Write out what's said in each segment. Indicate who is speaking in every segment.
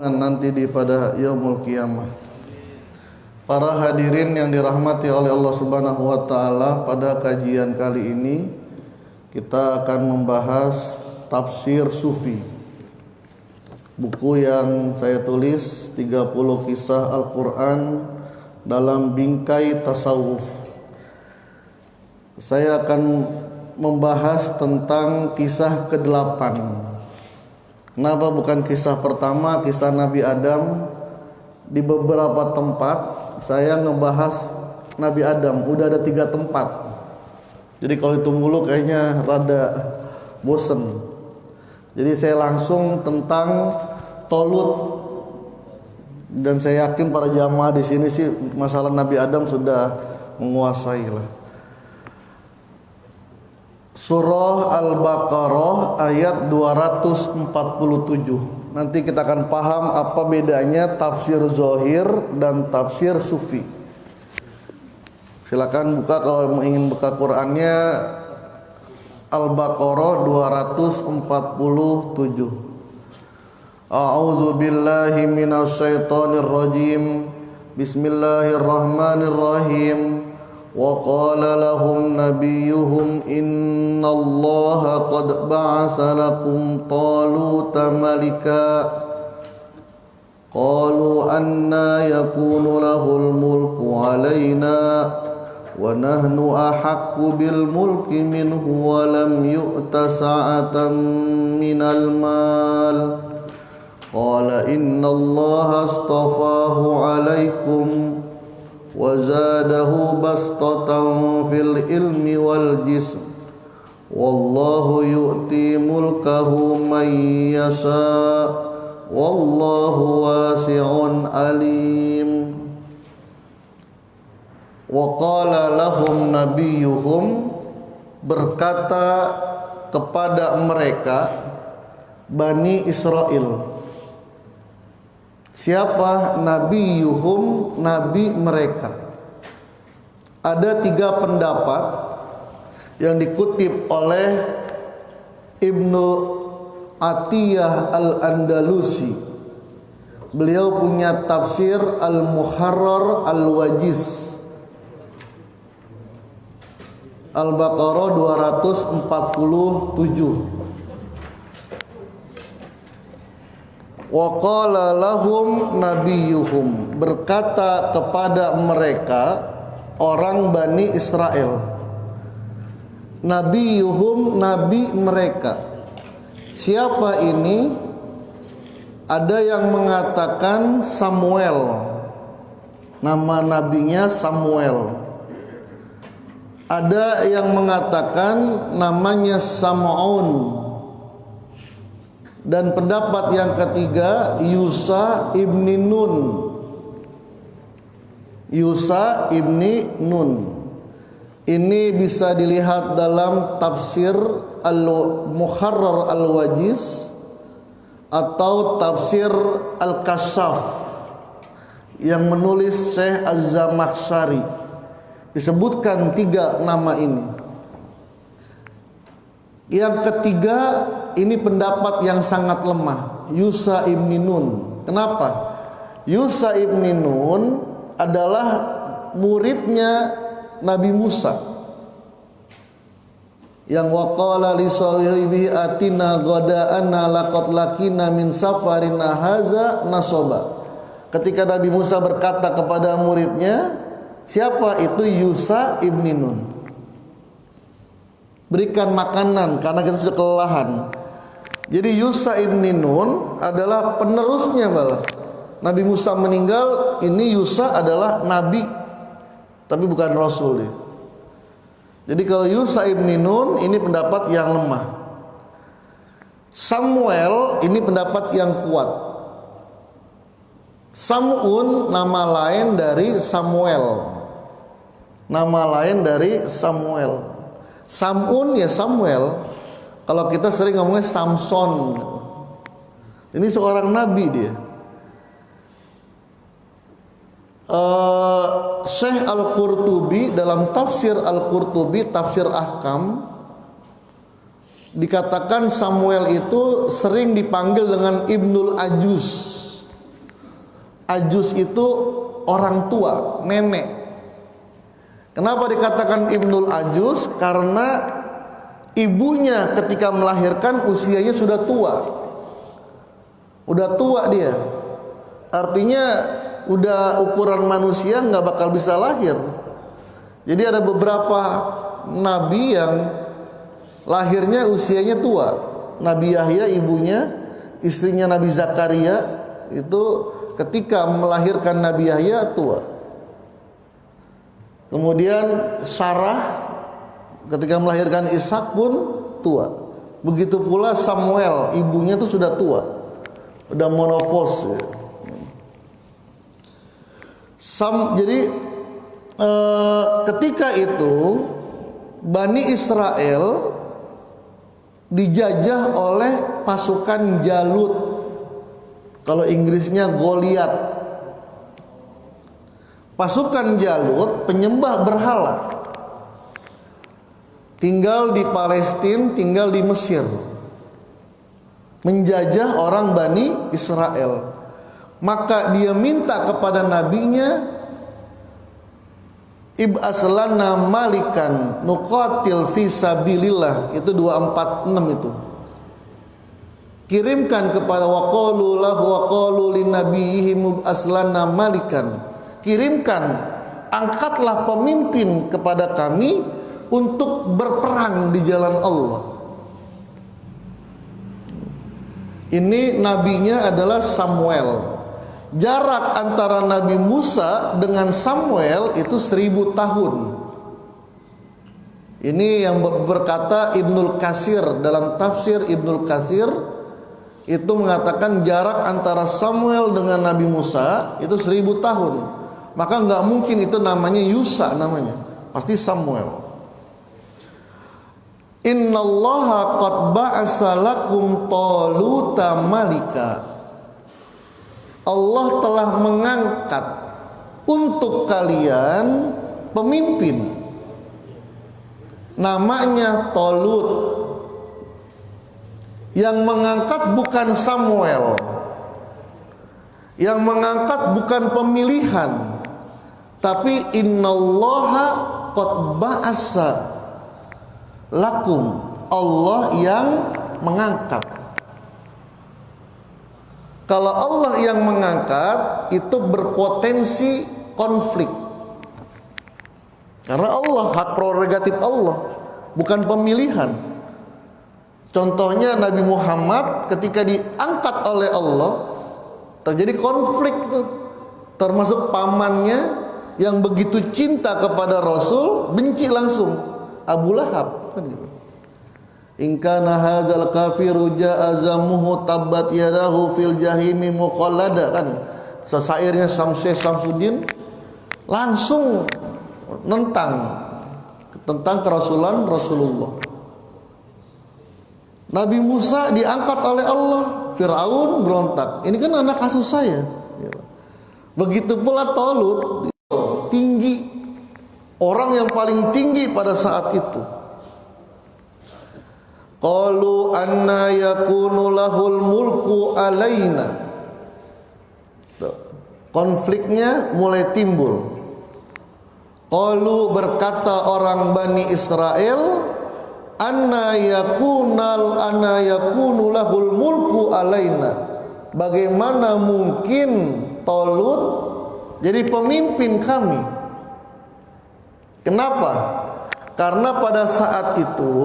Speaker 1: nanti pada yaumul qiyamah. Para hadirin yang dirahmati oleh Allah Subhanahu wa taala, pada kajian kali ini kita akan membahas tafsir sufi. Buku yang saya tulis 30 kisah Al-Qur'an dalam bingkai tasawuf. Saya akan membahas tentang kisah ke-8. Kenapa bukan kisah pertama, kisah Nabi Adam? Di beberapa tempat saya ngebahas Nabi Adam, udah ada 3 tempat. Jadi kalau itu mulu kayaknya rada bosen. Jadi saya langsung tentang Tolut, dan saya yakin para jamaah di sini sih masalah Nabi Adam sudah menguasai lah. Surah Al-Baqarah ayat 247. Nanti kita akan paham apa bedanya tafsir zahir dan tafsir sufi. Silakan buka kalau ingin buka Qur'annya, Al-Baqarah 247. A'udzu billahi minasyaitonir rajim. Bismillahirrahmanirrahim. Wa qala lahum nabiyyuhum innallaha qad ba'atsa lakum taluta malika. Qalu anna yakunu lahul mulku 'alaina wa nahnu ahaqqu bil mulki minhu wa lam yu'ta sa'atan minal mal. Qala innallaha astafahu 'alaikum wa zadahu bastatan fil ilmi wal jism wallahu yu'ti mulkahu man yasha wallahu wasi'un alim. Wa qala lahum nabiyyuhum, berkata kepada mereka Bani Israel. Siapa nabiyuhum? Nabi mereka. Ada 3 pendapat yang dikutip oleh Ibnu Atiyah Al-Andalusi. Beliau punya tafsir Al-Muharrar Al-Wajiz, Al-Baqarah 247. Wa qala lahum nabiyyuhum, berkata kepada mereka orang Bani Israel. Nabiyyuhum, nabi mereka. Siapa ini? Ada yang mengatakan Samuel, nama nabinya Samuel. Ada yang mengatakan namanya Sam'un. Dan pendapat yang ketiga Yusa ibni Nun. Yusa ibni Nun. Ini bisa dilihat dalam tafsir Al-Muharrar Al-Wajiz atau tafsir Al-Kasyaf yang menulis Syekh Az-Zamakhsyari. Disebutkan 3 nama ini. Yang ketiga, ini pendapat yang sangat lemah, Yusa ibni Nun. Kenapa? Yusa ibni Nun adalah muridnya Nabi Musa, yang waqala li sahibi atina ghada'ana laqad lakina min safarina haza nasaba. Ketika Nabi Musa berkata kepada muridnya, siapa itu Yusa ibni Nun? Berikan makanan karena kita sudah kelelahan. Jadi Yusa ibni Nun adalah penerusnya malah. Nabi Musa meninggal, ini Yusa adalah nabi, tapi bukan rasul dia. Jadi kalau Yusa ibni Nun ini pendapat yang lemah. Samuel ini pendapat yang kuat. Sam'un nama lain dari Samuel. Nama lain dari Samuel. Sam'un ya Samuel. Kalau kita sering ngomongnya Samson. Ini seorang nabi dia. Syekh Al-Qurtubi dalam tafsir Al-Qurtubi, tafsir Ahkam, dikatakan Samuel itu sering dipanggil dengan Ibnul Ajuz. Ajuz itu orang tua, nenek. Kenapa dikatakan Ibnul Ajuz? Karena ibunya ketika melahirkan usianya sudah tua. Udah tua dia. Artinya udah ukuran manusia nggak bakal bisa lahir. Jadi ada beberapa nabi yang lahirnya usianya tua. Nabi Yahya ibunya, istrinya Nabi Zakaria itu ketika melahirkan Nabi Yahya tua. Kemudian Sarah ketika melahirkan Ishak pun tua. Begitu pula Samuel, ibunya itu sudah tua, udah monofos ya. Jadi ketika itu Bani Israel dijajah oleh pasukan Jalut, kalau Inggrisnya Goliat. Pasukan Jalut penyembah berhala, tinggal di Palestina, tinggal di Mesir, menjajah orang Bani Israel. Maka dia minta kepada nabinya, ib'aslana malikan nuqatil fi sabilillah. Itu 246 itu. Kirimkan kepada waqalu lahu waqalu linabiyihim ib'aslana malikan. Kirimkan, angkatlah pemimpin kepada kami untuk berperang di jalan Allah. Ini nabinya adalah Samuel. Jarak antara Nabi Musa dengan Samuel itu 1000 tahun. Ini yang berkata Ibnul Katsir dalam tafsir Ibnul Katsir itu mengatakan jarak antara Samuel dengan Nabi Musa itu 1000 tahun. Maka nggak mungkin itu namanya Yusa, namanya pasti Samuel. Innallaha qad ba'asa lakum Taluta malika. Allah telah mengangkat untuk kalian pemimpin, namanya Talut. Yang mengangkat bukan Samuel, yang mengangkat bukan pemilihan, tapi innallaha qad ba'asa lakum, Allah yang mengangkat. Kalau Allah yang mengangkat itu berpotensi konflik, karena Allah hak prerogatif Allah, bukan pemilihan. Contohnya Nabi Muhammad ketika diangkat oleh Allah terjadi konflik tuh, termasuk pamannya yang begitu cinta kepada Rasul benci langsung, Abu Lahab kan gitu. In kana hadzal kafiru jaa zamuhu tabbat yadahu fil jahimi muqallada kan. Sesairnya Syekh Samsuddin langsung tentang kerasulan Rasulullah. Nabi Musa diangkat oleh Allah, Firaun berontak. Ini kan anak asuh saya. Begitu pula Talut, tinggi, orang yang paling tinggi pada saat itu. Qalu anna yakunu lahul mulku alaina. Konfliknya mulai timbul. Qalu, berkata orang Bani Israel, anna yakunu lahul mulku alaina. Bagaimana mungkin Talut jadi pemimpin kami? Kenapa? Karena pada saat itu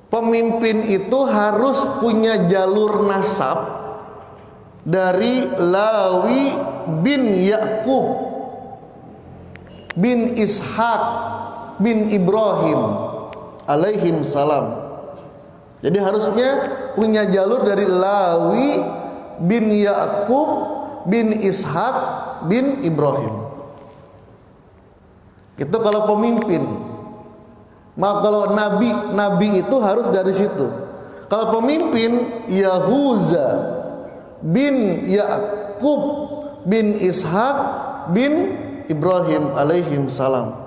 Speaker 1: pemimpin itu harus punya jalur nasab dari Lawi bin Yakub bin Ishak bin Ibrahim alaihim salam. Jadi harusnya punya jalur dari Lawi bin Yakub bin Ishak bin Ibrahim. Itu kalau pemimpin. Maka kalau nabi itu harus dari situ. Kalau pemimpin Yahuza bin Yakub bin Ishak bin Ibrahim alaihim salam.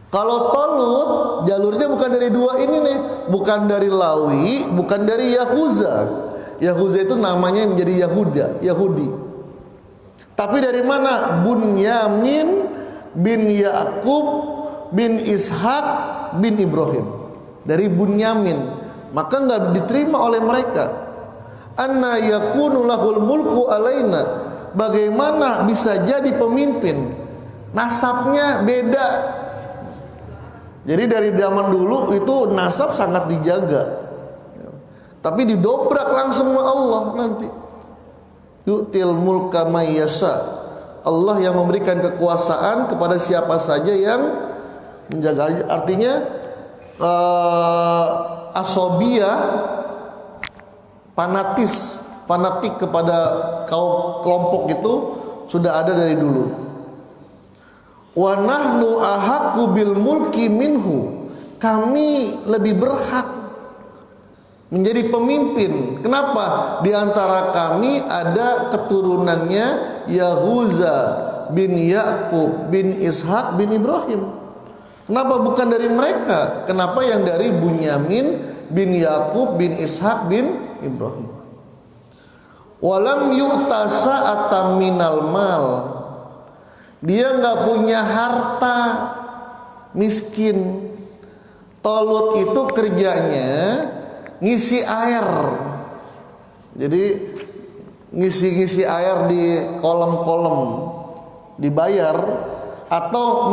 Speaker 1: Kalau Talut jalurnya bukan dari dua ini nih, bukan dari Lawi, bukan dari Yahuza. Yahuza itu namanya menjadi Yahudi. Tapi dari mana? Bunyamin bin Yakub bin Ishak bin Ibrahim. Dari Bunyamin. Maka nggak diterima oleh mereka. Anna yakunu lahul mulku alaina. Bagaimana bisa jadi pemimpin? Nasabnya beda. Jadi dari zaman dulu itu nasab sangat dijaga. Tapi didobrak langsung sama Allah nanti. Yu'til mulka may yasha. Allah yang memberikan kekuasaan kepada siapa saja yang menjaga. Artinya asobiyah, fanatik kepada kaum kelompok itu sudah ada dari dulu. Wa nahnu ahaqqu bil mulki minhu. Kami lebih berhak menjadi pemimpin. Kenapa? Di antara kami ada keturunannya Yahuza bin Yakub bin Ishak bin Ibrahim. Kenapa bukan dari mereka? Kenapa yang dari Bunyamin bin Yakub bin Ishak bin Ibrahim? Walam yu'ta sa'atan minal mal. Dia nggak punya harta, miskin. Tolut itu kerjanya ngisi air. Jadi ngisi air di kolam-kolam, dibayar, atau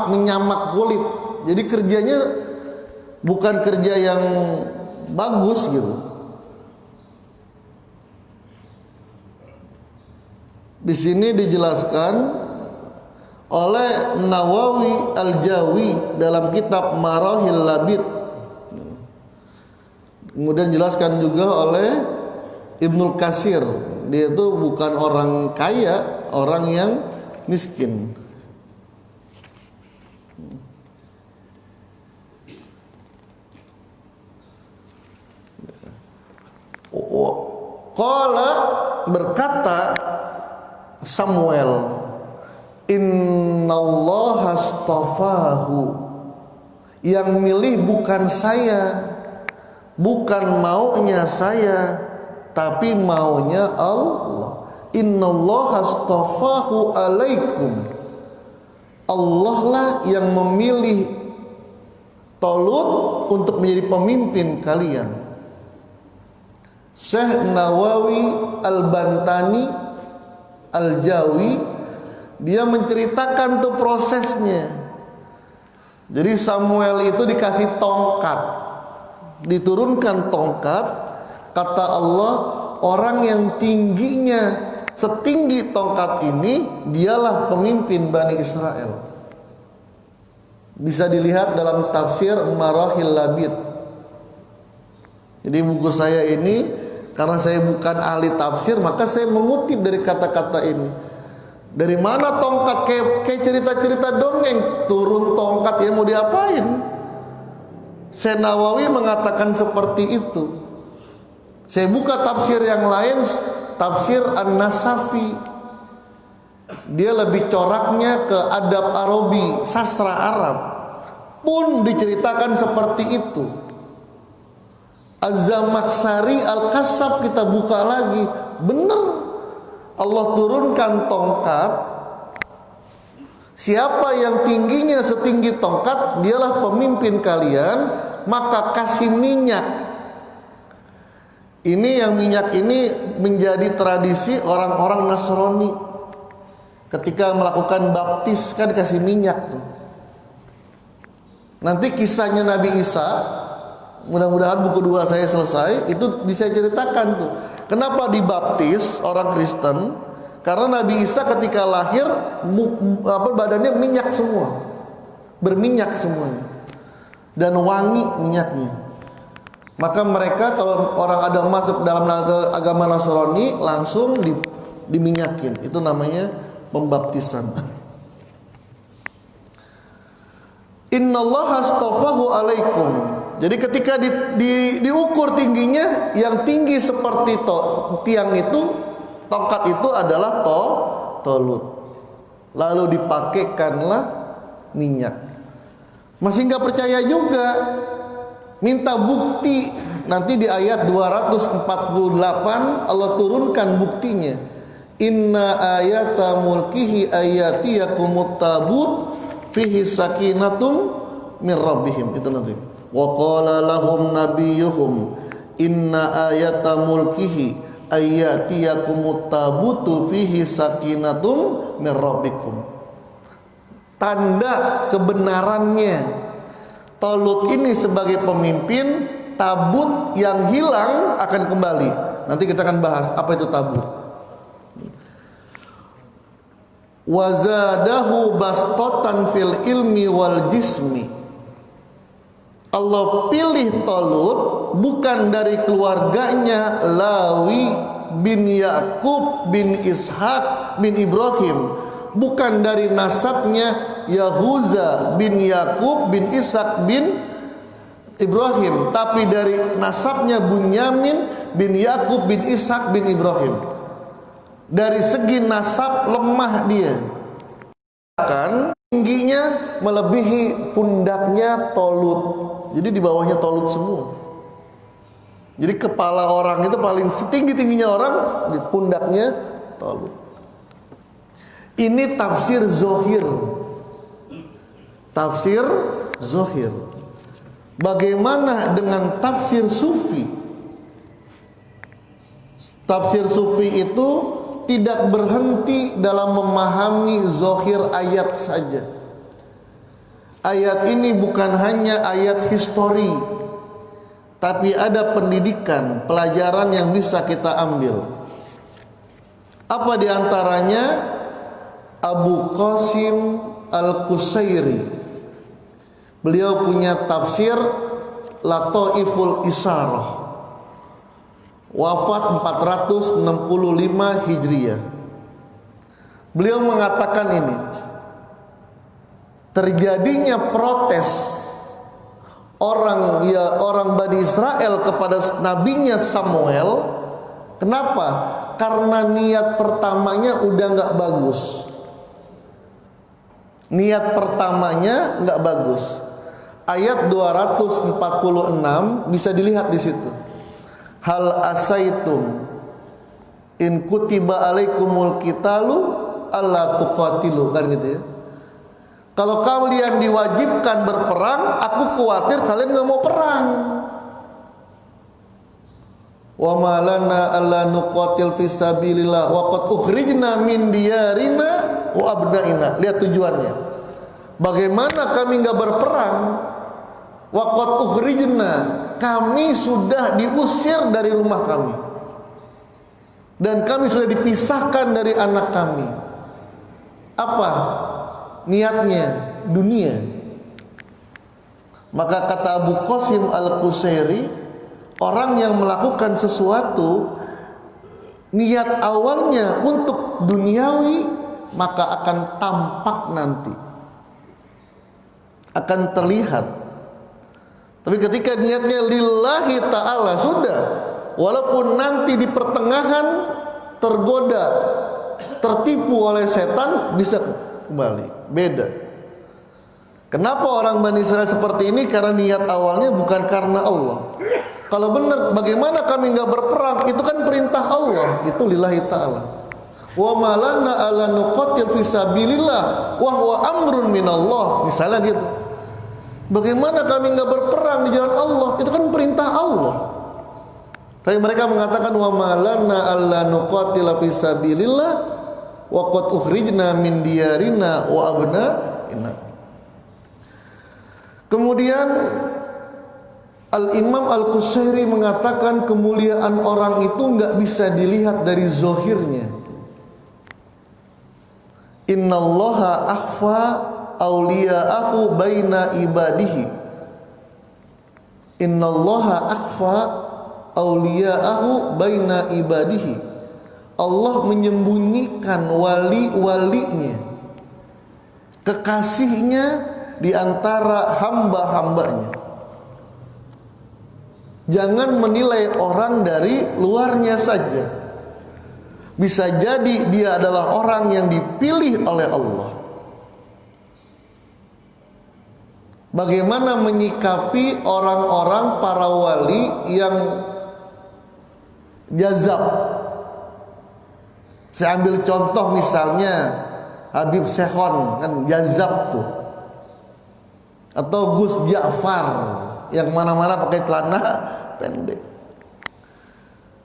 Speaker 1: menyamak kulit. Jadi kerjanya bukan kerja yang bagus gitu. Di sini dijelaskan oleh Nawawi Al-Jawi dalam kitab Marahil Labid. Kemudian dijelaskan juga oleh Ibnul Katsir. Dia itu bukan orang kaya, orang yang miskin. Qala berkata Samuel, Innallaha astafahu. Yang milih bukan saya, bukan maunya saya, tapi maunya Allah. Innallaha astafahu alaikum. Allah lah yang memilih Tolut untuk menjadi pemimpin kalian. Syekh Nawawi Al-Bantani Al-Jawi, dia menceritakan tuh prosesnya. Jadi Samuel itu dikasih tongkat, diturunkan tongkat. Kata Allah, orang yang tingginya setinggi tongkat ini, dialah pemimpin Bani Israel. Bisa dilihat dalam tafsir Marahil Labid. Jadi buku saya ini, karena saya bukan ahli tafsir, maka saya mengutip dari kata-kata ini. Dari mana tongkat? Kayak cerita-cerita dongeng. Turun tongkat, ya mau diapain? Syekh Nawawi mengatakan seperti itu. Saya buka tafsir yang lain, tafsir An-Nasafi. Dia lebih coraknya ke adab Arabi, sastra Arab. Pun diceritakan seperti itu. Az-Zamakhsyari Al-Qassab kita buka lagi, benar. Allah turunkan tongkat. Siapa yang tingginya setinggi tongkat, dialah pemimpin kalian. Maka kasih minyak. Ini yang minyak ini menjadi tradisi orang-orang Nasrani. Ketika melakukan baptis kan dikasih minyak tuh. Nanti kisahnya Nabi Isa, mudah-mudahan buku 2 saya selesai, itu bisa ceritakan tuh. Kenapa dibaptis orang Kristen? Karena Nabi Isa ketika lahir badannya minyak semua, berminyak semuanya, dan wangi minyaknya. Maka mereka kalau orang ada masuk dalam agama Nasrani langsung diminyakin. Itu namanya pembaptisan. Innallaha astafahu alaikum. Jadi ketika diukur tingginya, yang tinggi seperti tiang itu, tongkat itu adalah Tolut. Lalu dipakaikanlah minyak. Masih nggak percaya juga, minta bukti. Nanti di ayat 248 Allah turunkan buktinya. Inna ayata mulkihi ayatiyakumut tabut fihi sakinatum min rabbihim. Itu nanti. Wa qala lahum nabiyuhum inna ayata mulkihi ayatiyakumut tabutu fihi sakinatum min rabbikum. Tanda kebenarannya Talut ini sebagai pemimpin, tabut yang hilang akan kembali. Nanti kita akan bahas apa itu tabut. Wazadahu bastatan fil ilmi wal jismi. Allah pilih Talut bukan dari keluarganya Lawi bin Yakub bin Ishak bin Ibrahim, bukan dari nasabnya Yahuza bin Yakub bin Ishak bin Ibrahim, tapi dari nasabnya Bunyamin bin Yakub bin Ishak bin Ibrahim. Dari segi nasab lemah dia, kan tingginya melebihi pundaknya Talut. Jadi di bawahnya Talut semua. Jadi kepala orang itu paling setinggi-tingginya orang, di pundaknya Talut. Ini tafsir zohir. Tafsir zohir. Bagaimana dengan tafsir sufi? Tafsir sufi itu tidak berhenti dalam memahami zohir ayat saja. Ayat ini bukan hanya ayat histori, tapi ada pendidikan, pelajaran yang bisa kita ambil. Apa diantaranya? Abu Qasim Al-Qusairi, beliau punya tafsir Lataiful Isarah, wafat 465 Hijriah. Beliau mengatakan ini, terjadinya protes orang Bani Israel kepada nabinya Samuel. Kenapa? Karena niat pertamanya udah nggak bagus. Niat pertamanya nggak bagus. Ayat 246 bisa dilihat di situ. Hal asaitum in kutiba alaikumul qitalu alla tuqatilu, kan gitu ya. Kalau kalian diwajibkan berperang, aku khawatir kalian nggak mau perang. Wa malana alla nuqatil fisabilillah wa qad ukhrijna min diyarina wa abnaina. Lihat tujuannya. Bagaimana kami nggak berperang? Wa qad ukhrijna, kami sudah diusir dari rumah kami, dan kami sudah dipisahkan dari anak kami. Apa niatnya? Dunia. Maka kata Abu Qasim Al-Qusairi, orang yang melakukan sesuatu niat awalnya untuk duniawi, maka akan tampak nanti, akan terlihat. Tapi ketika niatnya lillahi ta'ala, sudah, walaupun nanti di pertengahan tergoda, tertipu oleh setan, bisa kembali. Beda. Kenapa orang Bani Israel seperti ini? Karena niat awalnya bukan karena Allah. Kalau benar, bagaimana kami nggak berperang? Itu kan perintah Allah. Itu lillahi ta'ala. Wa malana ala nuqatil fisabilillah wa huwa amrun minallah. Misalnya gitu. Bagaimana kami nggak berperang di jalan Allah? Itu kan perintah Allah. Tapi mereka mengatakan wa malana alla nuqatila fisabilillah wa qad ukhrijna min diyarina wa abnaina. Kemudian Al-Imam Al-Qusairi mengatakan kemuliaan orang itu nggak bisa dilihat dari zohirnya. Innallaha akhfa awliya'ahu baina ibadihi. Innallaha akhfa awliya'ahu baina ibadihi. Allah menyembunyikan wali-walinya, kekasihnya di antara hamba-hambanya. Jangan menilai orang dari luarnya saja. Bisa jadi dia adalah orang yang dipilih oleh Allah. Bagaimana menyikapi orang-orang para wali yang jazab? Saya ambil contoh misalnya Habib Sekhon kan Jazab tuh, atau Gus Ja'far yang mana-mana pakai celana pendek,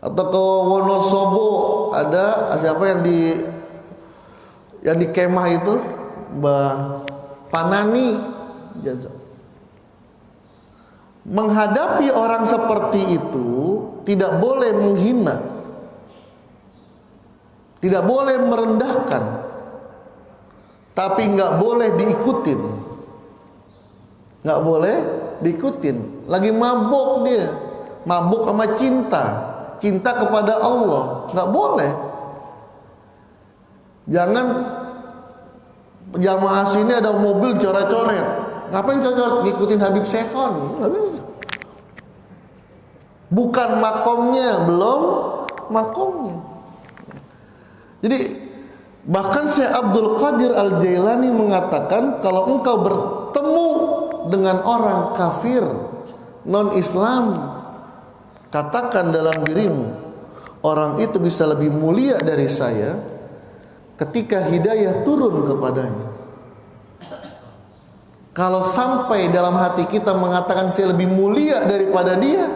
Speaker 1: atau ke Wonosobo ada siapa yang di kemah itu Mbah Panani Jazab. Menghadapi orang seperti itu tidak boleh menghina, tidak boleh merendahkan, tapi nggak boleh diikutin, nggak boleh diikutin. Lagi mabuk dia, mabuk sama cinta kepada Allah, nggak boleh. Jangan jamaah sini ada mobil coret-coret, ngapain coret-coret ngikutin Habib Sekhon? Nggak bisa. Bukan makomnya, belum makomnya. Jadi bahkan Syekh Abdul Qadir Al-Jailani mengatakan, kalau engkau bertemu dengan orang kafir non-Islam, katakan dalam dirimu, orang itu bisa lebih mulia dari saya ketika hidayah turun kepadanya. Kalau sampai dalam hati kita mengatakan saya lebih mulia daripada dia,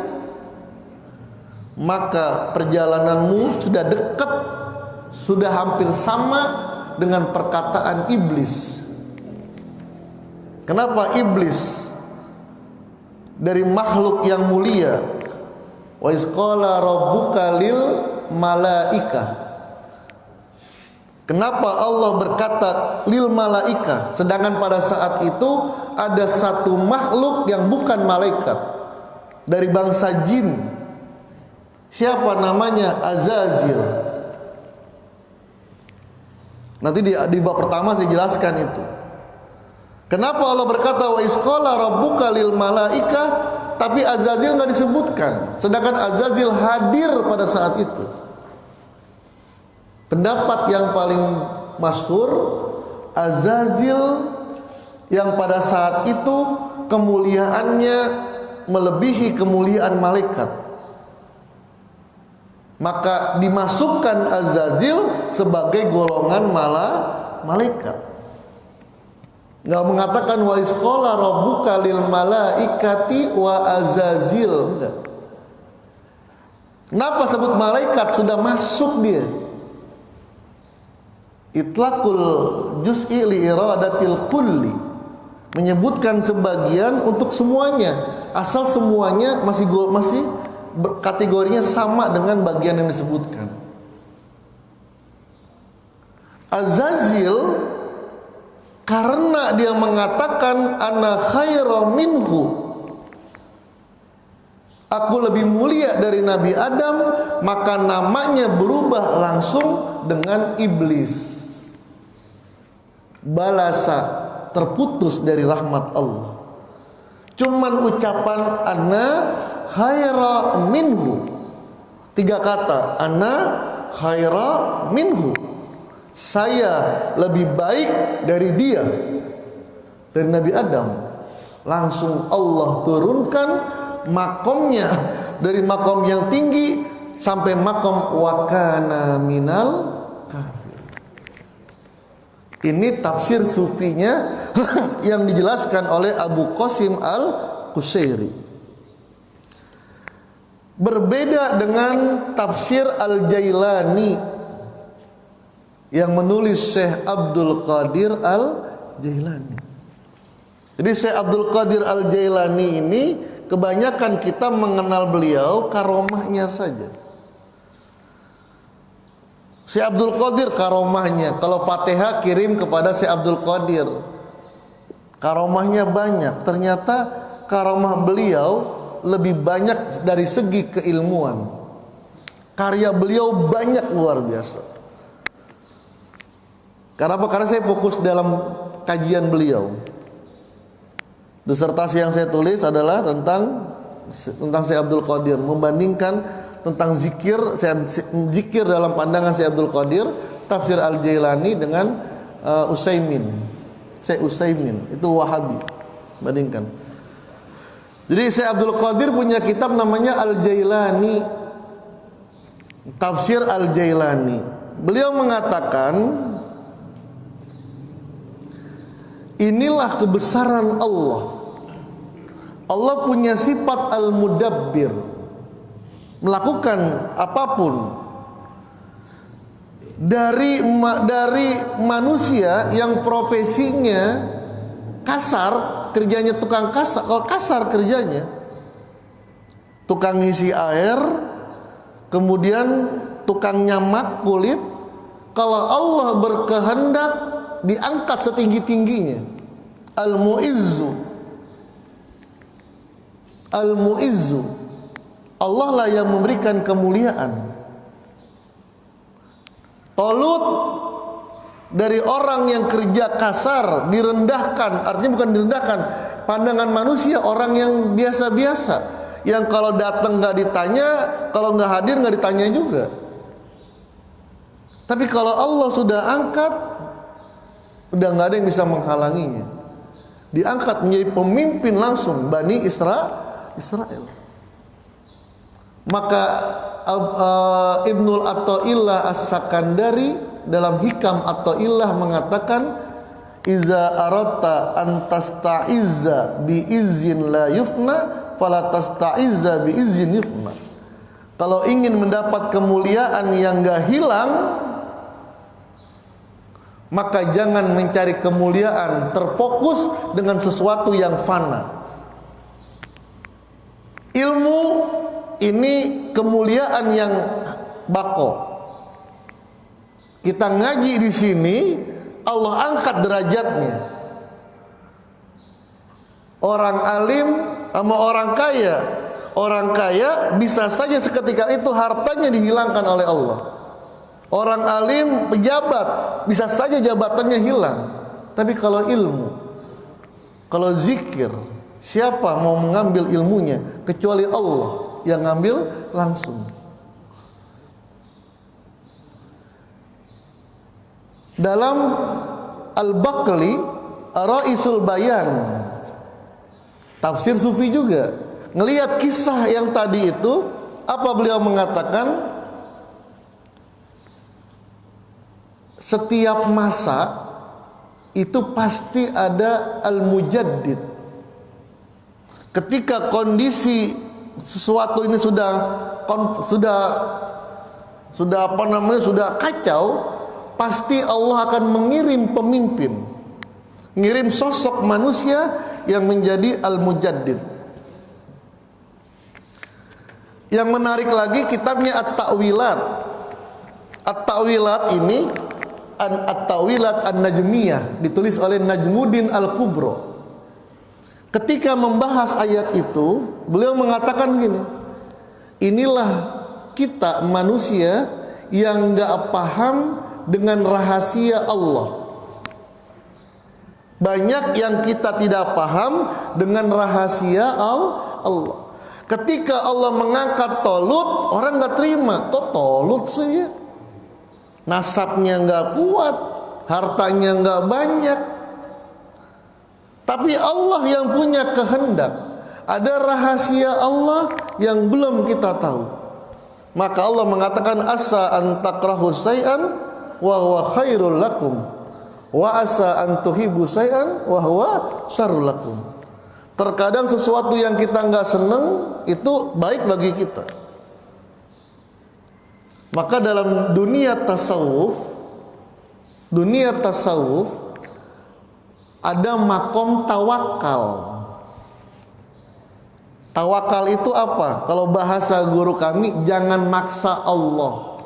Speaker 1: maka perjalananmu sudah dekat, sudah hampir sama dengan perkataan iblis. Kenapa iblis dari makhluk yang mulia? Wa iz qala rabbuka lil malaikah. Kenapa Allah berkata lil malaikah, sedangkan pada saat itu ada satu makhluk yang bukan malaikat dari bangsa jin. Siapa namanya? Azazil. Nanti di bab pertama saya jelaskan itu. Kenapa Allah berkata wa isqala rabbuka lil malaika, tapi Azazil nggak disebutkan, sedangkan Azazil hadir pada saat itu. Pendapat yang paling masyhur, Azazil yang pada saat itu kemuliaannya melebihi kemuliaan malaikat, maka dimasukkan Azazil sebagai golongan malaikat. Nggak mengatakan wa isqala rabbuka lil malaikati wa Azazil, enggak. Kenapa sebut malaikat? Sudah masuk dia. Itlaqul juz'i li iradatil kulli, menyebutkan sebagian untuk semuanya, asal semuanya masih kategorinya sama dengan bagian yang disebutkan. Azazil karena dia mengatakan ana khairu minhu, aku lebih mulia dari Nabi Adam, maka namanya berubah langsung dengan iblis. Balasa, terputus dari rahmat Allah. Cuman ucapan ana khaira minhu, 3 kata, ana khaira minhu, saya lebih baik dari dia, dari Nabi Adam. Langsung Allah turunkan makomnya dari makom yang tinggi sampai makom wakana minal kafir. Ini tafsir sufinya yang dijelaskan oleh Abu Qasim Al-Qusairi. Berbeda dengan tafsir Al-Jailani yang menulis Syekh Abdul Qadir Al-Jailani. Jadi Syekh Abdul Qadir Al-Jailani ini kebanyakan kita mengenal beliau karomahnya saja. Syekh Abdul Qadir karomahnya, kalau Fatihah kirim kepada Syekh Abdul Qadir, karomahnya banyak. Ternyata karomah beliau lebih banyak dari segi keilmuan. Karya beliau banyak, luar biasa. Kenapa? Karena saya fokus dalam kajian beliau. Disertasi yang saya tulis adalah tentang Syekh Abdul Qadir, membandingkan tentang zikir dalam pandangan Syekh Abdul Qadir, tafsir Al-Jailani dengan Syekh Utsaimin, itu Wahabi, bandingkan. Jadi Syekh Abdul Qadir punya kitab namanya Al-Jailani, tafsir Al-Jailani. beliau mengatakan, inilah kebesaran Allah. Allah punya sifat al-mudabbir, melakukan apapun. Dari manusia yang profesinya kasar, kerjanya tukang kasar, kasar kerjanya, tukang ngisi air, kemudian tukang nyamak kulit. Kalau Allah berkehendak, diangkat setinggi-tingginya. Al-Mu'izzu, Al-Mu'izzu, Allah lah yang memberikan kemuliaan. Tolut dari orang yang kerja kasar, direndahkan. Artinya bukan direndahkan, pandangan manusia orang yang biasa-biasa, yang kalau datang nggak ditanya, kalau nggak hadir nggak ditanya juga. Tapi kalau Allah sudah angkat, udah nggak ada yang bisa menghalanginya. Diangkat menjadi pemimpin langsung Bani Israel. Maka Ibnul Atha'illah As-Sakandari dalam Hikam Atha'illah mengatakan, iza aratta an tasta'izza bi izzin la yufna fala tasta'izza bi izzin yufna. Kalau ingin mendapat kemuliaan yang gak hilang, maka jangan mencari kemuliaan terfokus dengan sesuatu yang fana. Ilmu ini kemuliaan yang bako. Kita ngaji di sini, Allah angkat derajatnya. Orang alim sama orang kaya. Orang kaya bisa saja seketika itu hartanya dihilangkan oleh Allah. Orang alim, pejabat, bisa saja jabatannya hilang. Tapi kalau ilmu, kalau zikir, siapa mau mengambil ilmunya kecuali Allah yang ngambil langsung. Dalam Al-Baqli Ra'isul Bayan, tafsir sufi juga, ngelihat kisah yang tadi itu, apa beliau mengatakan? Setiap masa itu pasti ada al-mujaddid. Ketika kondisi sesuatu ini sudah kacau, pasti Allah akan mengirim pemimpin, ngirim sosok manusia yang menjadi al-mujaddid. Yang menarik lagi kitabnya At-Ta'wilat. At-Ta'wilat ini At-Ta'wilat An-Najmiyah, ditulis oleh Najmuddin Al-Kubro. Ketika membahas ayat itu, beliau mengatakan gini, inilah kita manusia yang gak paham dengan rahasia Allah. Banyak yang kita tidak paham dengan rahasia Allah. Ketika Allah mengangkat Tolut, orang gak terima. Kok Tolut sih ya? Nasabnya gak kuat, hartanya gak banyak. Tapi Allah yang punya kehendak. Ada rahasia Allah yang belum kita tahu. Maka Allah mengatakan, asa an takrahu syai'an wa huwa khairul lakum wa asa an tuhibbu syai'an wa huwa syarrul lakum. Terkadang sesuatu yang kita nggak seneng itu baik bagi kita. Maka dalam dunia tasawuf ada makom tawakal. Tawakal itu apa? Kalau bahasa guru kami, jangan maksa Allah.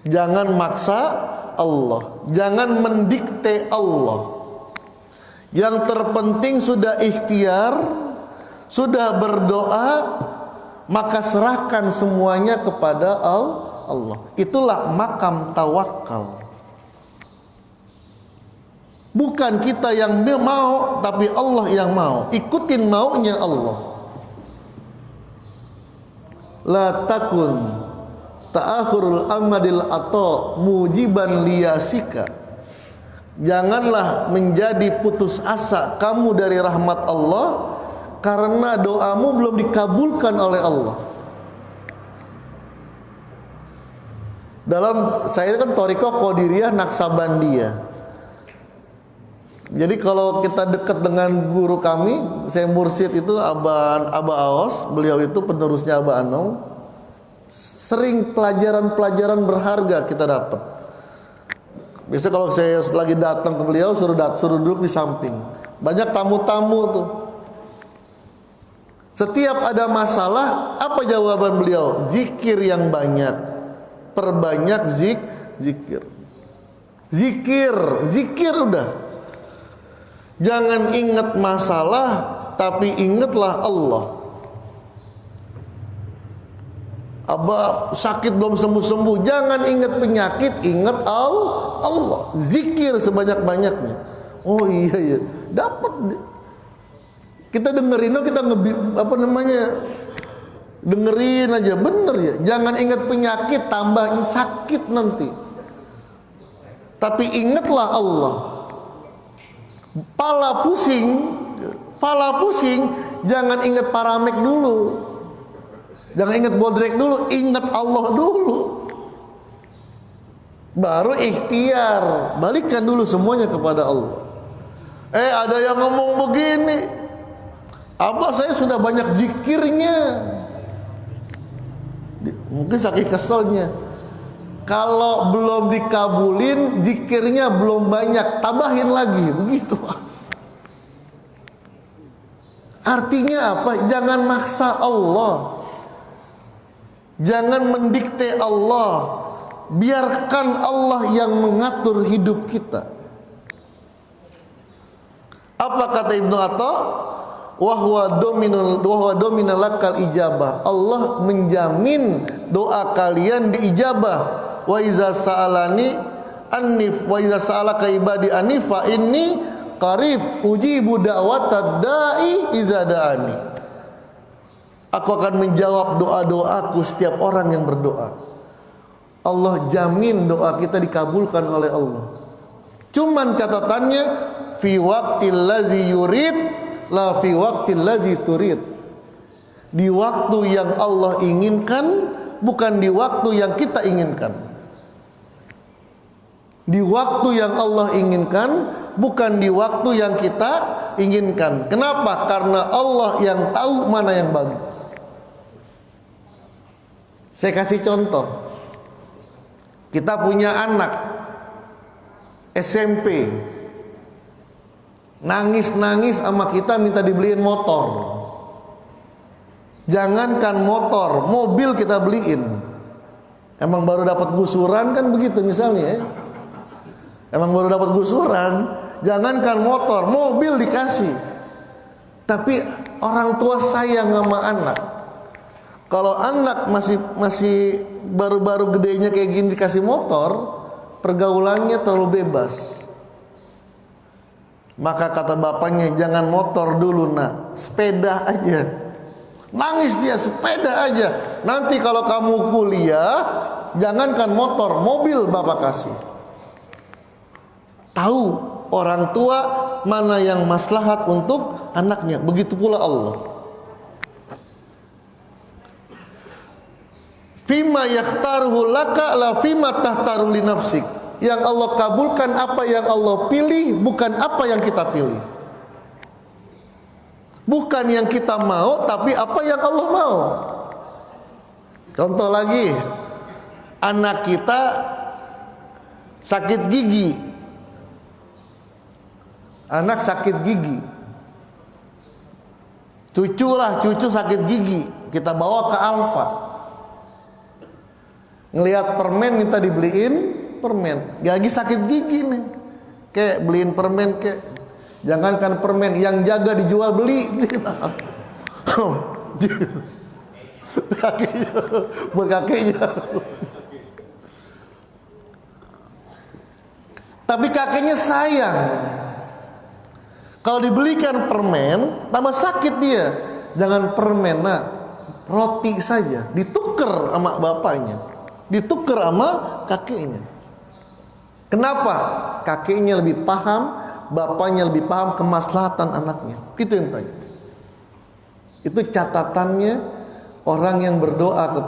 Speaker 1: Jangan maksa Allah. Jangan mendikte Allah. Yang terpenting sudah ikhtiar, sudah berdoa, maka serahkan semuanya kepada Allah. Itulah makam tawakal. Bukan kita yang mau, tapi Allah yang mau. Ikutin maunya Allah. La takun ta'akhurul amadil ato mujiban liyasika. Janganlah menjadi putus asa kamu dari rahmat Allah karena doamu belum dikabulkan oleh Allah. Dalam saya kan Thariqah Qadiriyah Naksabandiyah. Jadi kalau kita dekat dengan guru kami, saya mursyid itu Aba Aos, beliau itu penerusnya Aba Anom. Sering pelajaran-pelajaran berharga kita dapat. Biasanya kalau saya lagi datang ke beliau suruh duduk di samping. Banyak tamu-tamu tuh. Setiap ada masalah, apa jawaban beliau? Zikir yang banyak. Perbanyak zikir. Zikir udah. Jangan ingat masalah, tapi ingatlah Allah. Abah sakit belum sembuh-sembuh, jangan ingat penyakit, ingat Allah. Zikir sebanyak-banyaknya. Oh iya, dapat. Kita dengerin, kita dengerin aja, bener ya. Jangan ingat penyakit, tambah sakit nanti. Tapi ingatlah Allah. Pala pusing, jangan ingat paramek dulu. Jangan ingat bodrek dulu, ingat Allah dulu. Baru ikhtiar, balikkan dulu semuanya kepada Allah. Ada yang ngomong begini, Abah saya sudah banyak zikirnya. Mungkin saking keselnya. Kalau belum dikabulin, zikirnya belum banyak, tambahin lagi, begitu. Artinya apa? Jangan maksa Allah. Jangan mendikte Allah. Biarkan Allah yang mengatur hidup kita. Apa kata Ibnu Atha? Wahwa dominal lakal ijabah. Allah menjamin doa kalian diijabah. Wa iza sa'alani annif wa iza sa'alaka ibadi anifa inni qarib ujibu da'watad da'i iza da'ani. Aku akan menjawab doa-doaku setiap orang yang berdoa. Allah jamin doa kita dikabulkan oleh Allah. Cuman catatannya fi waqtil ladzi yurid la fi waqtil ladzi turid. Di waktu yang Allah inginkan, bukan di waktu yang kita inginkan. Di waktu yang Allah inginkan, bukan di waktu yang kita inginkan. Kenapa? Karena Allah yang tahu mana yang bagus. Saya kasih contoh. Kita punya anak SMP, nangis-nangis sama kita minta dibeliin motor. Jangankan motor, mobil kita beliin. Emang baru dapat gusuran kan begitu misalnya ya. Emang baru dapat gusuran, jangankan motor, mobil dikasih. Tapi orang tua sayang sama anak. Kalau anak masih baru-baru gedenya kayak gini dikasih motor, pergaulannya terlalu bebas. Maka kata bapaknya, jangan motor dulu nak, sepeda aja. Nangis dia, sepeda aja. Nanti kalau kamu kuliah, jangankan motor, mobil bapak kasih. Tahu orang tua mana yang maslahat untuk anaknya. Begitu pula Allah. Fima yakhtaruhu laka la fima tahtaru li nafsik. Yang Allah kabulkan apa yang Allah pilih, bukan apa yang kita pilih. Bukan yang kita mau, tapi apa yang Allah mau. Contoh lagi, anak kita sakit gigi. Anak sakit gigi, cucu sakit gigi, kita bawa ke Alfa. Ngelihat permen minta dibeliin permen, lagi sakit gigi nih, kayak beliin permen kayak, jangankan permen, yang jaga dijual beli. Kakinya, buat kakeknya. Tapi kakeknya sayang. Kalau dibelikan permen, tambah sakit dia. Jangan permen, nak, roti saja. Ditukar sama bapaknya, ditukar sama kakeknya. Kenapa? Kakeknya lebih paham, bapaknya lebih paham kemaslahatan anaknya. Itu yang tanya. Itu catatannya orang yang berdoa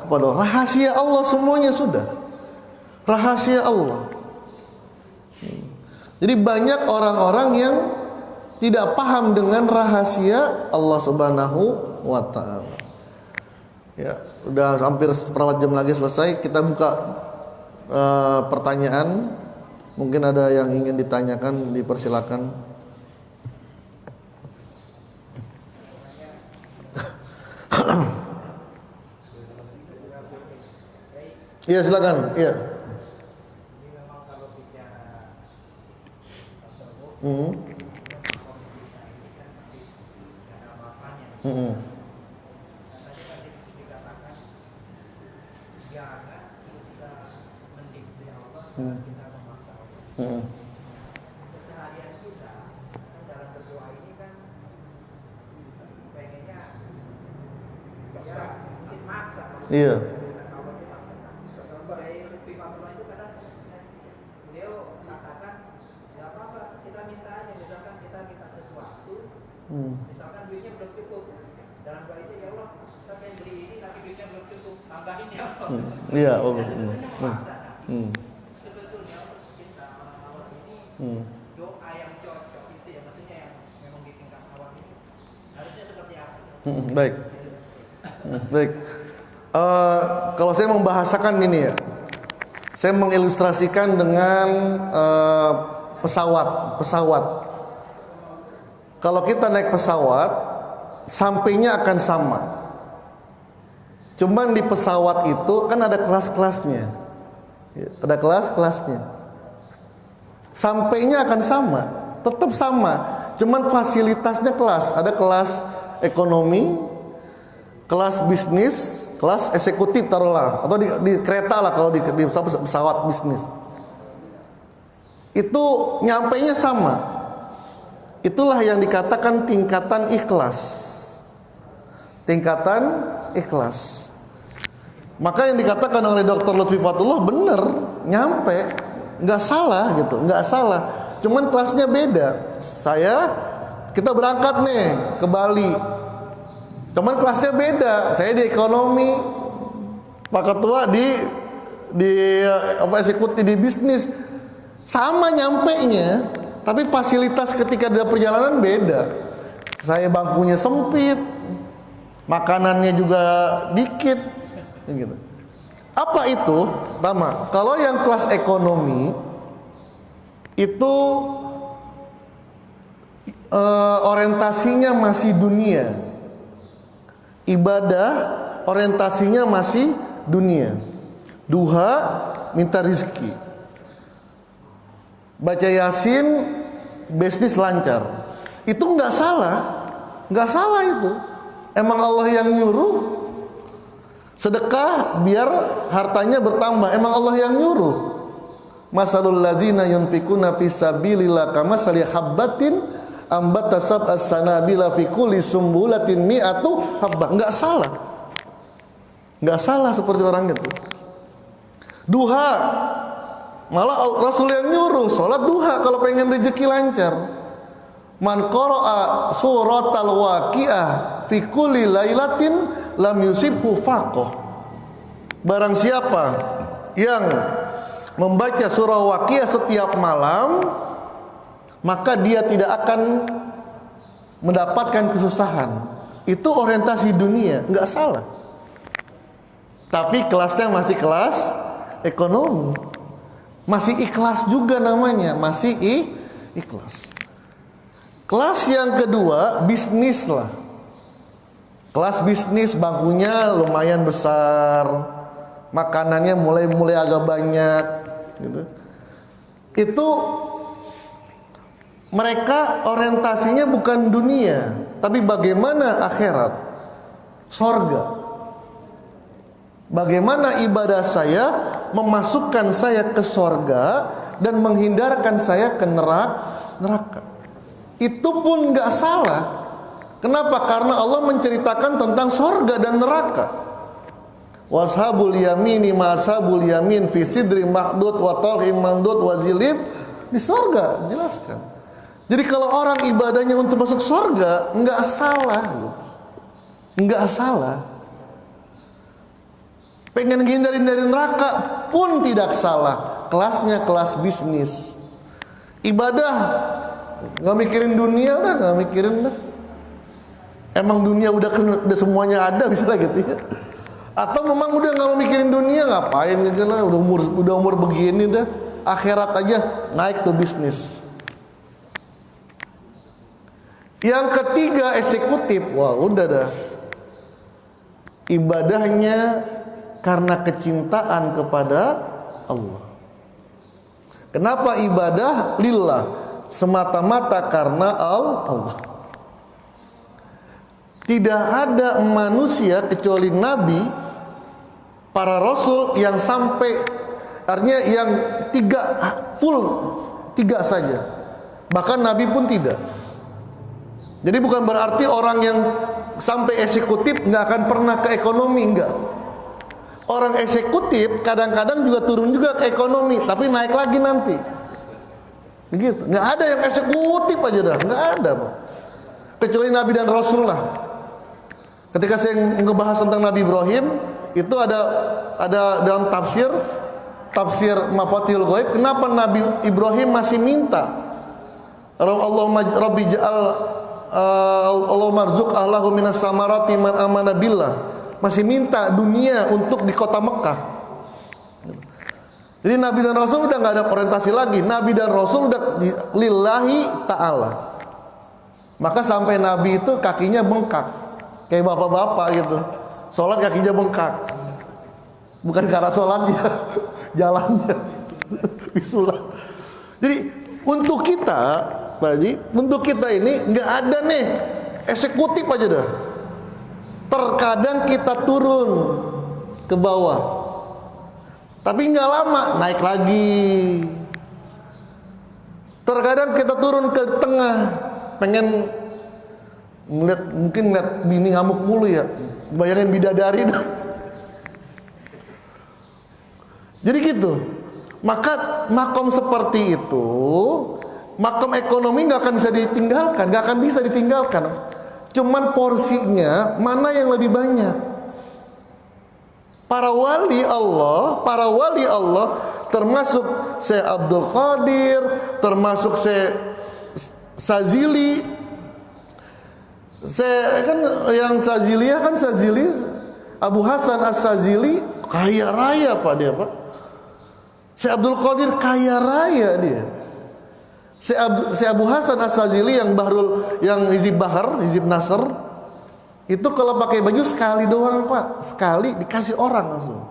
Speaker 1: kepada Allah. Rahasia Allah semuanya sudah. Rahasia Allah. Jadi banyak orang-orang yang tidak paham dengan rahasia Allah Subhanahu wa taala. Ya, udah hampir seperempat jam lagi selesai. Kita buka pertanyaan. Mungkin ada yang ingin ditanyakan, dipersilakan. Iya, silakan. Iya.
Speaker 2: Keseharian kita dalam berdoa ini kan pengennya ya mungkin maksa.
Speaker 1: Iya.
Speaker 2: Itu kadang beliau katakan ya apa kita minta aja, misalkan kita minta sesuatu, misalkan duitnya belum cukup, dalam doa itu ya Allah kita pengen beli ini tapi duitnya belum cukup, tambahin ya Allah.
Speaker 1: Iya, bagus.
Speaker 2: Sebetulnya kita awal ini doa yang cocok itu ya, maksudnya yang memang di tingkat awal ini harusnya seperti apa?
Speaker 1: Baik. Baik. Kalau saya membahasakan ini ya, saya mengilustrasikan dengan pesawat. Kalau kita naik pesawat, sampainya akan sama. Cuman di pesawat itu kan ada kelas-kelasnya. Ada kelas-kelasnya. Sampainya akan sama, tetap sama. Cuman fasilitasnya kelas. Ada kelas ekonomi, kelas bisnis, kelas eksekutif taruhlah, atau di kereta lah kalau di pesawat bisnis. Itu nyampainya sama. Itulah yang dikatakan tingkatan ikhlas. Tingkatan ikhlas. Maka yang dikatakan oleh Dr. Lutfi Fatullah benar, nyampe, nggak salah gitu, nggak salah. Cuman kelasnya beda. Kita berangkat nih ke Bali. Cuman kelasnya beda. Saya di ekonomi, Pak Ketua di eksekutif di bisnis. Sama nyampenya, tapi fasilitas ketika ada perjalanan beda. Saya bangkunya sempit, makanannya juga dikit, gitu. Apa itu? Pertama, kalau yang kelas ekonomi itu orientasinya masih dunia. Ibadah orientasinya masih dunia. Duha minta rizki, baca yasin, bisnis lancar. Itu nggak salah, nggak salah itu. Emang Allah yang nyuruh. Sedekah biar hartanya bertambah, emang Allah yang nyuruh. Masalul ladzina yunfikuna fisabilillah kamasali habbatin ambata sab'as sanabila fi kulli sumbulatin mi'atu habbah. Enggak salah. Enggak salah seperti orang itu. Duha, malah Rasul yang nyuruh salat duha kalau pengen rezeki lancar. Man qara'a suratal waqiah fi kulli lailatin lam yusibhu faqah. Barang siapa yang membaca surah Waqiah setiap malam, maka dia tidak akan mendapatkan kesusahan. Itu orientasi dunia, enggak salah. Tapi kelasnya masih kelas ekonomi. Masih ikhlas juga namanya, masih ikhlas. Kelas yang kedua, bisnis lah. Kelas bisnis bangkunya lumayan besar, makanannya mulai agak banyak, gitu. Itu mereka orientasinya bukan dunia, tapi bagaimana akhirat, sorga. Bagaimana ibadah saya memasukkan saya ke sorga dan menghindarkan saya ke neraka. Itu pun nggak salah. Kenapa? Karena Allah menceritakan tentang sorga dan neraka. Washabul yamini mashabul yamin fi sidri mahdud wa talhim mandud wa zilib. Di sorga jelaskan. Jadi kalau orang ibadahnya untuk masuk sorga, nggak salah gitu. Nggak salah. Pengen hindarin dari neraka pun tidak salah. Kelasnya kelas bisnis. Ibadah nggak mikirin dunia dah, nggak mikirin dah. Emang dunia udah semuanya ada misalnya gitu ya. Atau memang udah nggak mau mikirin dunia, ngapain gitu lah, udah umur begini dah, akhirat aja, naik tuh bisnis. Yang ketiga eksekutif, wah udah dah, ibadahnya karena kecintaan kepada Allah. Kenapa ibadah lillah? Semata-mata karena Allah. Tidak ada manusia kecuali nabi, para rasul yang sampai, artinya yang tiga saja. Bahkan nabi pun tidak. Jadi bukan berarti orang yang sampai eksekutif nggak akan pernah ke ekonomi, enggak. Orang eksekutif kadang-kadang juga turun juga ke ekonomi, tapi naik lagi nanti. Begitu. Nggak ada yang eksekutif aja dah, nggak ada, Pak. Kecuali nabi dan rasul lah. Ketika saya ngebahas tentang Nabi Ibrahim, itu ada dalam tafsir Mafatihul Ghaib, kenapa Nabi Ibrahim masih minta Allahumma rabbi ja'al Allahumma rzuq ahlahu minas samarati man amana billah, masih minta dunia untuk di kota Mekah. Jadi Nabi dan Rasul udah nggak ada orientasi lagi. Nabi dan Rasul udah lillahi ta'ala. Maka sampai Nabi itu kakinya bengkak, kayak bapak-bapak gitu. Sholat kakinya bengkak, bukan karena sholatnya, jalannya bisulah. Jadi untuk kita, Pak Haji, untuk kita ini nggak ada nih eksekutif aja dah. Terkadang kita turun ke bawah, tapi nggak lama naik lagi. Terkadang kita turun ke tengah, pengen mungkin ngeliat bini ngamuk mulu ya, bayangin bidadari dah. Jadi gitu. Maka makom seperti itu, makom ekonomi nggak akan bisa ditinggalkan, nggak akan bisa ditinggalkan. Cuman porsinya mana yang lebih banyak. Para wali Allah termasuk Syekh Abdul Qadir, termasuk Syekh Sazili. Saya kan yang Saziliyah kan Sazili, Abu Hasan As-Sazili kaya raya Pak dia, Pak. Syekh Abdul Qadir kaya raya dia. Syekh Abu Hasan As-Sazili yang Hizib Bahar, Hizib Nasr, itu kalau pakai baju sekali doang, Pak. Sekali dikasih orang langsung.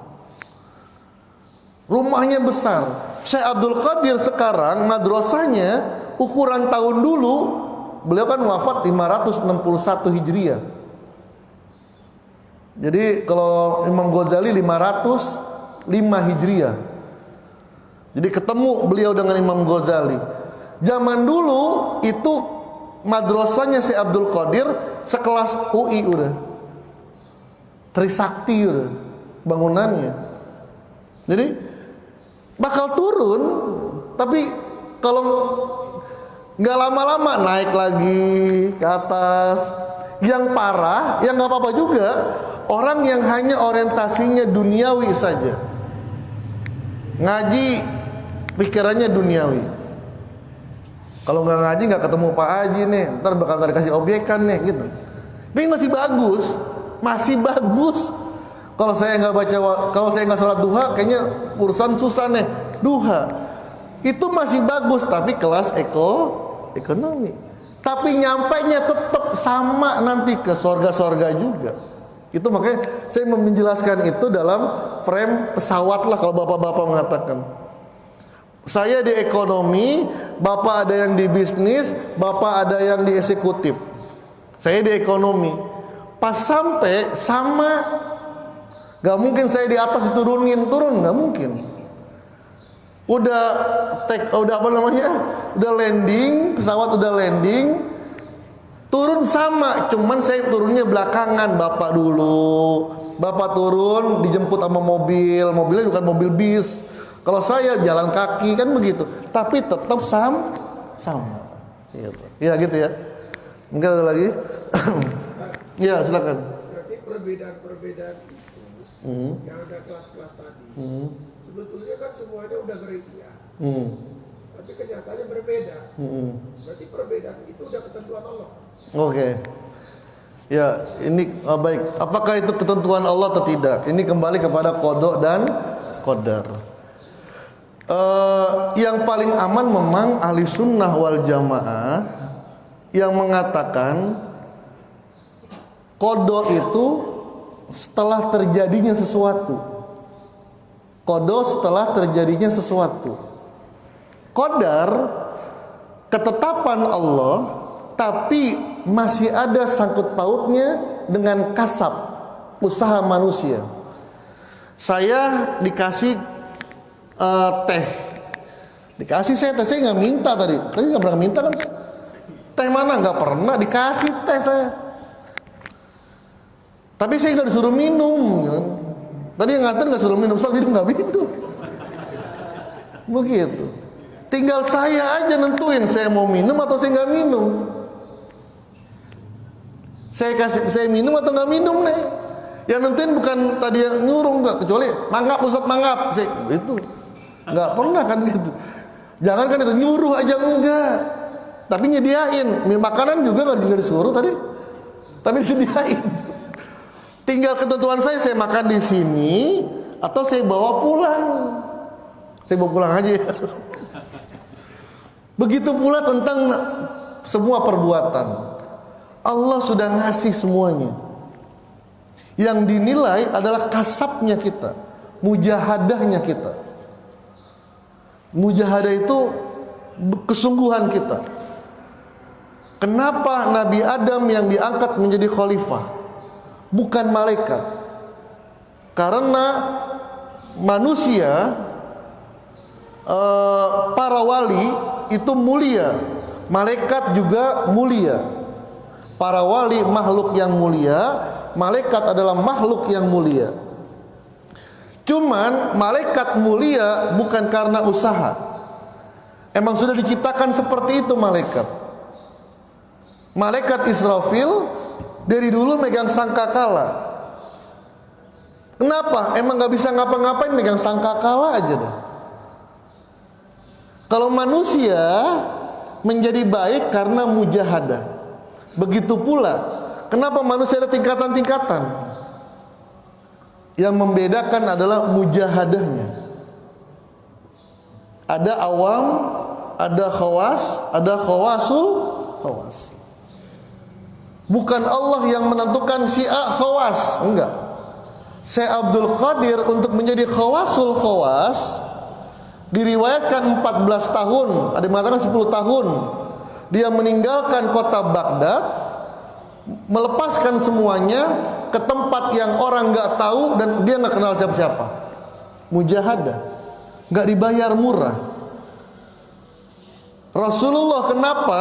Speaker 1: Rumahnya besar. Syekh Abdul Qadir sekarang madrasahnya ukuran tahun dulu, beliau kan wafat 561 Hijriah. Jadi kalau Imam Ghazali 505 Hijriah. Jadi ketemu beliau dengan Imam Ghazali. Zaman dulu itu madrasahnya Syekh Abdul Qadir sekelas UI udah. Trisakti udah bangunannya. Jadi bakal turun, tapi kalau nggak lama-lama naik lagi ke atas. Yang parah, yang nggak apa-apa juga, orang yang hanya orientasinya duniawi saja. Ngaji pikirannya duniawi. Kalau nggak ngaji nggak ketemu Pak Haji nih, ntar bakal nggak dikasih obyekan nih gitu. Tapi masih bagus. Kalau saya nggak sholat duha, kayaknya urusan susah nih. Duha itu masih bagus, tapi kelas ekonomi. Tapi nyampainya tetap sama nanti ke sorga juga. Itu makanya saya menjelaskan itu dalam frame pesawat lah kalau bapak-bapak mengatakan. Saya di ekonomi, bapak ada yang di bisnis, bapak ada yang di eksekutif. Saya di ekonomi. Pas sampai sama, gak mungkin saya di atas turun, gak mungkin. Udah landing, pesawat udah landing, turun sama, cuman saya turunnya belakangan, bapak dulu. Bapak turun dijemput sama mobilnya bukan mobil bis. Kalau saya jalan kaki kan begitu, tapi tetap sama. Iya gitu ya. Mungkin ada lagi? Ya silakan.
Speaker 3: Berarti perbedaan itu yang ada kelas-kelas tadi. Sebetulnya kan semuanya udah berikhtiar. Tapi kenyataannya berbeda. Berarti perbedaan itu udah ketentuan Allah.
Speaker 1: Oke. Ya, ini baik. Apakah itu ketentuan Allah atau tidak? Ini kembali kepada qada dan qadar. Yang paling aman memang ahli sunnah wal jamaah yang mengatakan qada itu setelah terjadinya sesuatu. Qada setelah terjadinya sesuatu. Qadar ketetapan Allah, tapi masih ada sangkut pautnya dengan kasab, usaha manusia. Saya dikasih teh, dikasih saya teh, saya nggak minta tadi nggak pernah minta kan saya. Teh mana nggak pernah dikasih teh saya, tapi saya nggak disuruh minum kan. Tadi yang ngatain nggak suruh minum, saya nggak minum, begitu. Tinggal saya aja nentuin saya mau minum atau saya nggak minum. Saya minum atau nggak minum nih. Yang nentuin bukan tadi yang nyuruh, nggak, kecuali mangap Ustaz mangap. Itu nggak pernah kan gitu. Jangan kan itu nyuruh aja enggak. Tapi nyediain makanan juga nggak disuruh tadi. Tapi disediain. Tinggal ketentuan saya makan di sini atau saya bawa pulang. Saya bawa pulang aja. Begitu pula tentang semua perbuatan. Allah sudah ngasih semuanya. Yang dinilai adalah kasabnya kita, mujahadahnya kita. Mujahadah itu kesungguhan kita. Kenapa Nabi Adam yang diangkat menjadi khalifah, bukan malaikat? Karena manusia, para wali itu mulia, malaikat juga mulia. Para wali makhluk yang mulia, malaikat adalah makhluk yang mulia. Cuman malaikat mulia bukan karena usaha. Emang sudah diciptakan seperti itu malaikat. Malaikat Israfil dari dulu megang sangkakala. Kenapa? Emang gak bisa ngapa-ngapain, megang sangkakala aja dah. Kalau manusia menjadi baik karena mujahadah. Begitu pula, kenapa manusia ada tingkatan-tingkatan? Yang membedakan adalah mujahadahnya. Ada awam, ada khawas, ada khawasul khawas. Bukan Allah yang menentukan si A khawas, enggak. Syekh Abdul Qadir untuk menjadi khawasul khawas diriwayatkan 14 tahun, ada yang mengatakan 10 tahun. Dia meninggalkan kota Baghdad, melepaskan semuanya ke tempat yang orang nggak tahu dan dia nggak kenal siapa-siapa. Mujahadah, nggak dibayar murah. Rasulullah kenapa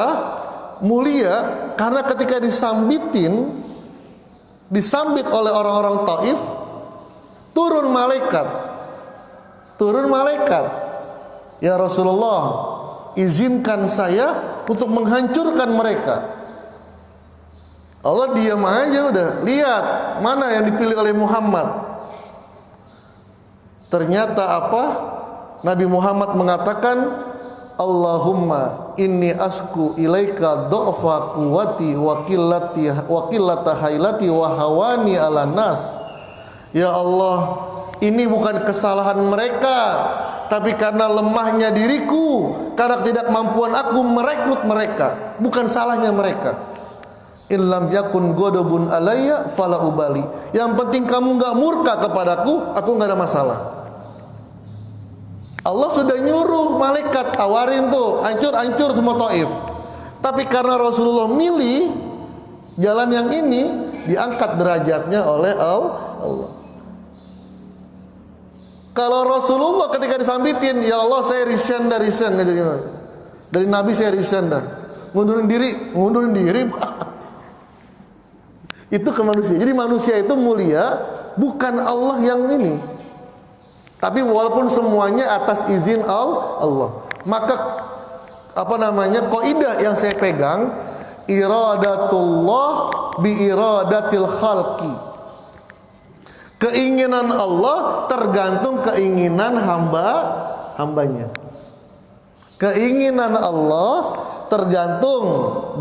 Speaker 1: mulia? Karena ketika disambit oleh orang-orang Taif, turun malaikat. Ya Rasulullah, izinkan saya untuk menghancurkan mereka. Allah diam aja udah. Lihat mana yang dipilih oleh Muhammad. Ternyata apa? Nabi Muhammad mengatakan, Allahumma inni asku ilaika do'fa quwati wa qillata hailati wa hawani ala nas. Ya Allah, ini bukan kesalahan mereka, tapi karena lemahnya diriku, karena tidak mampuan aku merekrut mereka, bukan salahnya mereka. Illam yakun godobun alayya fala ubali. Yang penting kamu nggak murka kepadaku, aku nggak ada masalah. Allah sudah nyuruh malaikat tawarin tuh, hancur semua Taif. Tapi karena Rasulullah milih jalan yang ini, diangkat derajatnya oleh Allah. Kalau Rasulullah ketika disambitin, ya Allah saya resign dari Nabi, saya resign dah, ngundurin diri. Itu ke manusia. Jadi manusia itu mulia bukan Allah yang ini. Tapi walaupun semuanya atas izin Allah. Maka kaidah yang saya pegang, iradatullah bi iradatil khalqi. Keinginan Allah tergantung keinginan hambanya. Keinginan Allah tergantung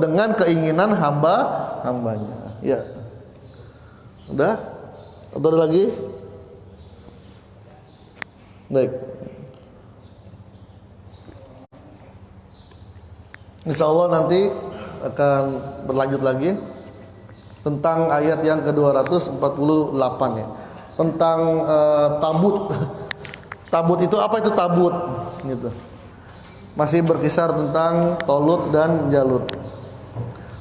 Speaker 1: dengan keinginan hambanya. Ya. Udah? Atau ada lagi? Baik. Insya Allah nanti akan berlanjut lagi tentang ayat yang ke-248 ya. Tentang tabut. Tabut itu apa itu tabut? Gitu. Masih berkisar tentang Tolut dan Jalut.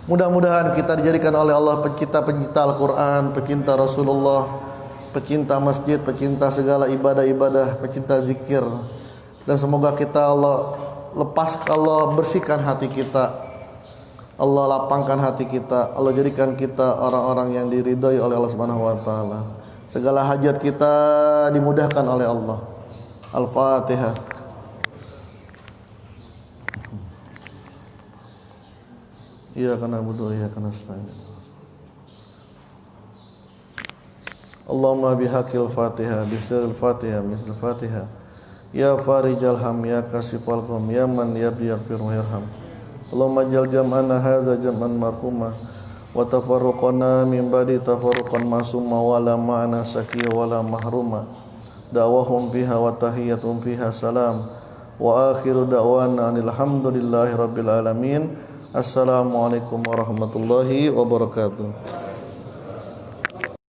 Speaker 1: Mudah-mudahan kita dijadikan oleh Allah pecinta-pecinta Al-Quran, pecinta Rasulullah, pecinta masjid, pecinta segala ibadah-ibadah, pecinta zikir. Dan semoga kita Allah bersihkan hati kita, Allah lapangkan hati kita, Allah jadikan kita orang-orang yang diridhai oleh Allah Subhanahu wa taala. Segala hajat kita dimudahkan oleh Allah. Al-Fatihah. Iyyaka na'budu wa iyyaka nasta'in. Allahumma bihaqqil Fatihah, bisirril Fatihah, mithl Fatihah. Ya farijal ham, ya kasifal qam, ya man yaghfir wa yarham. Allahumma jal jam'ana hadza jam'an marhumah wa tafarruqana min ba'di tafarruqan masumma wa la ma'ana sakiyya wa la mahruma. Da'wahum fiha wa tahiyyatuhum fiha salam. Wa akhiru da'wana alhamdulillahi rabbil alamin. Assalamualaikum warahmatullahi wabarakatuh.